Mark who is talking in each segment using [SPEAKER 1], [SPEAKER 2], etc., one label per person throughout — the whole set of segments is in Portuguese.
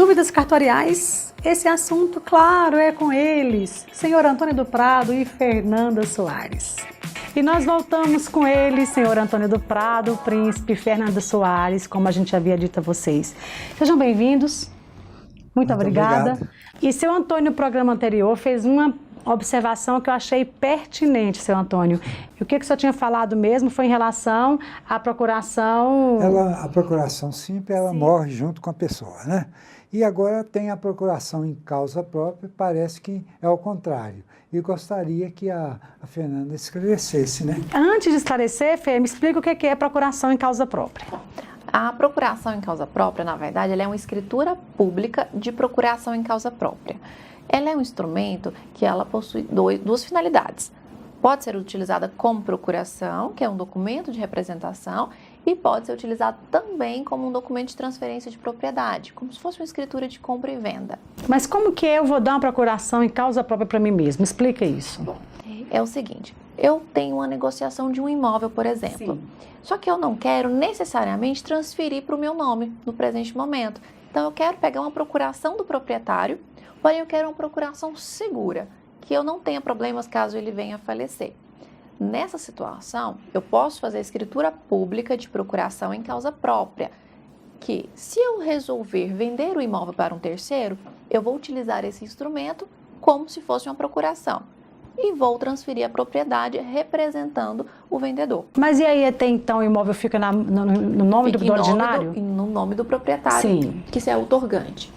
[SPEAKER 1] Dúvidas cartoriais? Esse assunto, claro, é com eles, senhor Antônio do Prado e Fernanda Soares. E nós voltamos com ele, senhor Antônio do Prado, príncipe Fernanda Soares, como a gente havia dito a vocês. Sejam bem-vindos. Muito obrigada. Obrigado. E seu Antônio, no programa anterior, fez uma observação que eu achei pertinente, seu Antônio. E o que o senhor tinha falado mesmo foi em relação à procuração...
[SPEAKER 2] A procuração simples, ela morre junto com a pessoa, né? E agora tem a procuração em causa própria, parece que é o contrário. E gostaria que a Fernanda esclarecesse, né?
[SPEAKER 1] Antes de esclarecer, Fê, me explica o que é procuração em causa própria.
[SPEAKER 3] A procuração em causa própria, na verdade, ela é uma escritura pública de procuração em causa própria. Ela é um instrumento que ela possui duas finalidades. Pode ser utilizada como procuração, que é um documento de representação, e pode ser utilizado também como um documento de transferência de propriedade, como se fosse uma escritura de compra e venda.
[SPEAKER 1] Mas como que eu vou dar uma procuração em causa própria para mim mesmo? Explica isso.
[SPEAKER 3] Bom, é o seguinte, eu tenho uma negociação de um imóvel, por exemplo. Sim. Só que eu não quero necessariamente transferir para o meu nome no presente momento. Então, eu quero pegar uma procuração do proprietário, porém eu quero uma procuração segura, que eu não tenha problemas caso ele venha a falecer. Nessa situação, eu posso fazer a escritura pública de procuração em causa própria, que se eu resolver vender o imóvel para um terceiro, eu vou utilizar esse instrumento como se fosse uma procuração e vou transferir a propriedade representando o vendedor.
[SPEAKER 1] Mas e aí até então o imóvel fica no nome do ordinário?
[SPEAKER 3] No nome do proprietário,
[SPEAKER 1] sim,
[SPEAKER 3] que é o outorgante.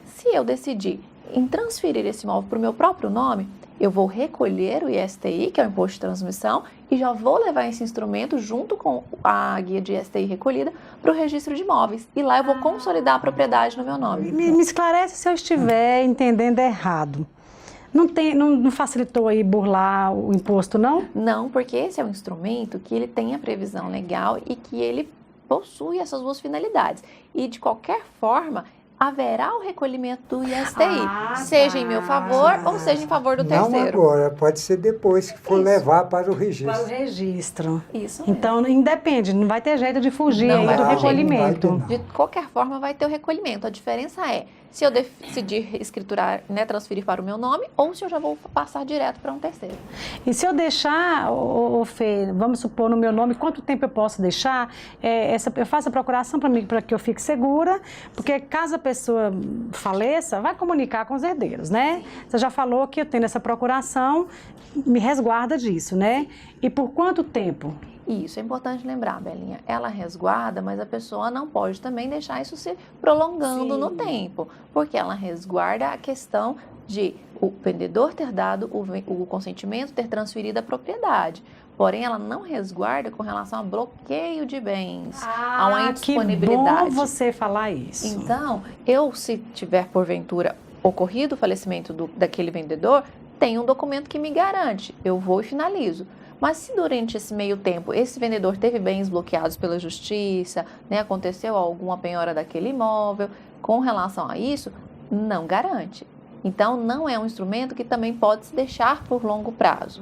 [SPEAKER 3] Se eu decidir em transferir esse imóvel para o meu próprio nome, eu vou recolher o ISTI, que é o Imposto de Transmissão, e já vou levar esse instrumento junto com a guia de ISTI recolhida para o registro de imóveis. E lá eu vou consolidar a propriedade no meu nome.
[SPEAKER 1] Me esclarece se eu estiver entendendo errado. Não facilitou aí burlar o imposto, não?
[SPEAKER 3] Não, porque esse é um instrumento que ele tem a previsão legal e que ele possui essas duas finalidades. E, de qualquer forma, haverá o recolhimento do ISTI, seja em meu favor ou seja em favor do terceiro.
[SPEAKER 2] Não agora, pode ser depois que for levar para o registro.
[SPEAKER 1] Para o registro.
[SPEAKER 3] Isso.
[SPEAKER 1] Então, independe, não vai ter jeito de fugir aí do recolhimento.
[SPEAKER 3] De qualquer forma, vai ter o recolhimento. A diferença é se eu decidir escriturar, né, transferir para o meu nome ou se eu já vou passar direto para um terceiro.
[SPEAKER 1] E se eu deixar, Fê, vamos supor no meu nome, quanto tempo eu posso deixar? Eu faço a procuração para que eu fique segura, porque caso a pessoa faleça, vai comunicar com os herdeiros, né? Você já falou que eu tendo essa procuração, me resguarda disso, né? E por quanto tempo?
[SPEAKER 3] Isso, é importante lembrar, Belinha, ela resguarda, mas a pessoa não pode também deixar isso se prolongando no tempo, porque ela resguarda a questão de o vendedor ter dado o consentimento, ter transferido a propriedade. Porém, ela não resguarda com relação a bloqueio de bens, a uma indisponibilidade.
[SPEAKER 1] Que bom você falar isso.
[SPEAKER 3] Então, se tiver porventura ocorrido o falecimento daquele vendedor, tem um documento que me garante, eu vou e finalizo. Mas se durante esse meio tempo esse vendedor teve bens bloqueados pela justiça, né, aconteceu alguma penhora daquele imóvel, com relação a isso, não garante. Então, não é um instrumento que também pode se deixar por longo prazo.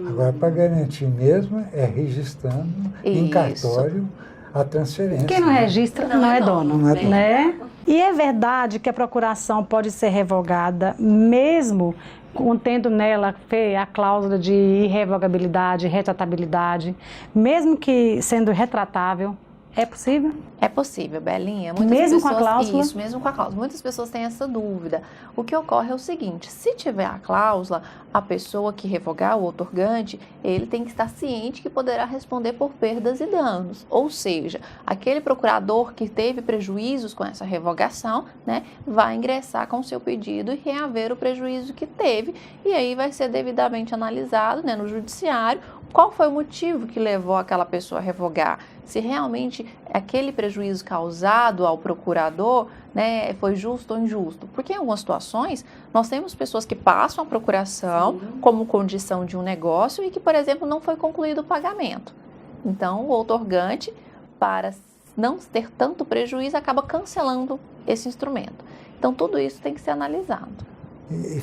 [SPEAKER 2] Agora, para garantir mesmo, é registrando em cartório a transferência.
[SPEAKER 1] Quem não registra não é dono, né? E é verdade que a procuração pode ser revogada mesmo contendo nela a cláusula de irrevogabilidade, retratabilidade, mesmo que sendo retratável, é possível?
[SPEAKER 3] É possível, Belinha.
[SPEAKER 1] Mesmo com a cláusula?
[SPEAKER 3] Isso, mesmo com a cláusula. Muitas pessoas têm essa dúvida. O que ocorre é o seguinte, se tiver a cláusula, a pessoa que revogar, o outorgante, ele tem que estar ciente que poderá responder por perdas e danos. Ou seja, aquele procurador que teve prejuízos com essa revogação, né, vai ingressar com o seu pedido e reaver o prejuízo que teve. E aí vai ser devidamente analisado, né, no judiciário qual foi o motivo que levou aquela pessoa a revogar. Se realmente aquele prejuízo causado ao procurador, né, foi justo ou injusto. Porque em algumas situações, nós temos pessoas que passam a procuração como condição de um negócio e que, por exemplo, não foi concluído o pagamento. Então, o outorgante, para não ter tanto prejuízo, acaba cancelando esse instrumento. Então, tudo isso tem que ser analisado.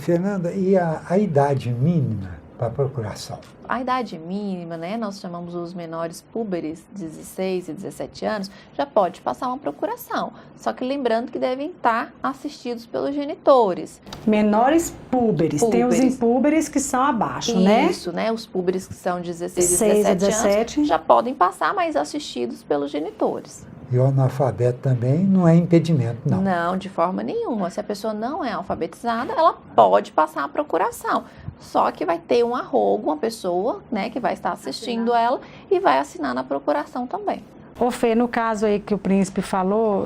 [SPEAKER 2] Fernanda, e a idade mínima para a procuração?
[SPEAKER 3] A idade mínima, né, nós chamamos os menores púberes, 16 e 17 anos, já pode passar uma procuração. Só que lembrando que devem estar assistidos pelos genitores.
[SPEAKER 1] Menores púberes. Tem os impúberes que são abaixo, né?
[SPEAKER 3] Isso, né? Os púberes que são 16 e
[SPEAKER 1] 6 a
[SPEAKER 3] 17 anos já podem passar, mas assistidos pelos genitores.
[SPEAKER 2] E o analfabeto também não é impedimento, não.
[SPEAKER 3] Não, de forma nenhuma. Se a pessoa não é alfabetizada, ela pode passar a procuração. Só que vai ter um arrogo, uma pessoa, né, que vai estar assistindo ela e vai assinar na procuração também.
[SPEAKER 1] Ô Fê, no caso aí que o príncipe falou,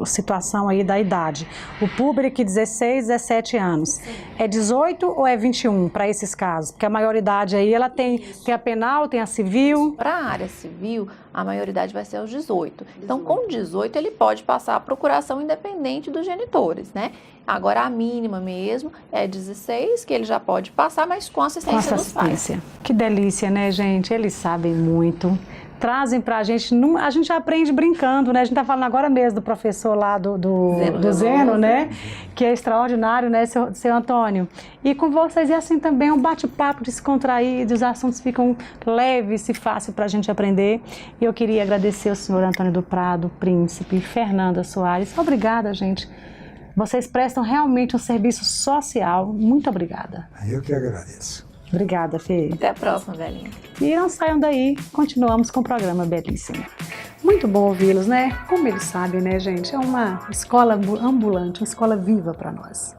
[SPEAKER 1] situação aí da idade, o público 16, 17 anos, é 18 ou é 21 para esses casos? Porque a maioridade aí, ela tem a penal, tem a civil.
[SPEAKER 3] Para a área civil, a maioridade vai ser aos 18. Então, com 18, ele pode passar a procuração independente dos genitores, né? Agora, a mínima mesmo é 16, que ele já pode passar, mas com assistência dos pais.
[SPEAKER 1] Que delícia, né, gente? Eles sabem muito. Trazem pra gente, a gente aprende brincando, né? A gente tá falando agora mesmo do professor lá do Zeno, né? Que é extraordinário, né, seu Antônio? E com vocês é assim também, um bate-papo descontraído, os assuntos ficam leves e fácil pra gente aprender. E eu queria agradecer ao senhor Antônio do Prado, príncipe, Fernanda Soares. Obrigada, gente. Vocês prestam realmente um serviço social. Muito obrigada.
[SPEAKER 2] Eu que agradeço.
[SPEAKER 1] Obrigada, Fê.
[SPEAKER 3] Até a próxima, velhinha.
[SPEAKER 1] E não saiam daí, continuamos com o programa belíssimo. Muito bom ouvi-los, né? Como eles sabem, né, gente? É uma escola ambulante, uma escola viva para nós.